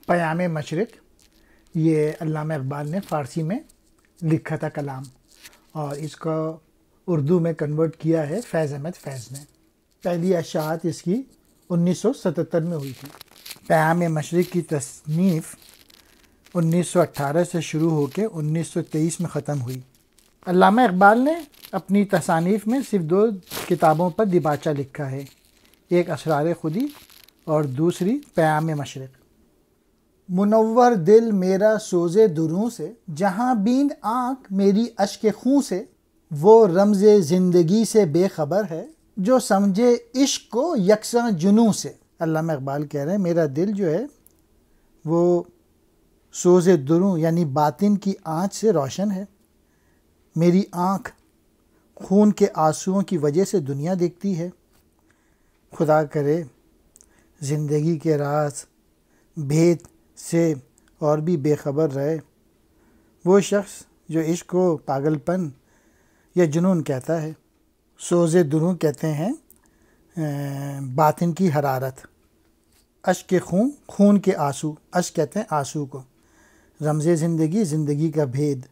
پیام مشرق یہ علامہ اقبال نے فارسی میں لکھا تھا کلام، اور اس کو اردو میں کنورٹ کیا ہے فیض احمد فیض نے۔ پہلی اشاعت اس کی 1977 میں ہوئی تھی۔ پیام مشرق کی تصنیف 1918 سے شروع ہو کے 1923 میں ختم ہوئی۔ علامہ اقبال نے اپنی تصانیف میں صرف 2 کتابوں پر دیباچہ لکھا ہے، ایک اسرار خودی اور دوسری پیام مشرق۔ منور دل میرا سوز دروں سے، جہاں بیند آنکھ میری اشک خوں سے، وہ رمز زندگی سے بے خبر ہے جو سمجھے عشق کو یکساں جنوں سے۔ علامہ اقبال کہہ رہے ہیں میرا دل جو ہے وہ سوز دروں یعنی باطن کی آنچ سے روشن ہے، میری آنکھ خون کے آنسوؤں کی وجہ سے دنیا دیکھتی ہے۔ خدا کرے زندگی کے راز بھید سے اور بھی بے خبر رہے وہ شخص جو عشق کو پاگل پن یا جنون کہتا ہے۔ سوز دروں کہتے ہیں باطن کی حرارت، اشک خون کے آنسو، اشک کہتے ہیں آنسو کو، رمز زندگی زندگی کا بھید،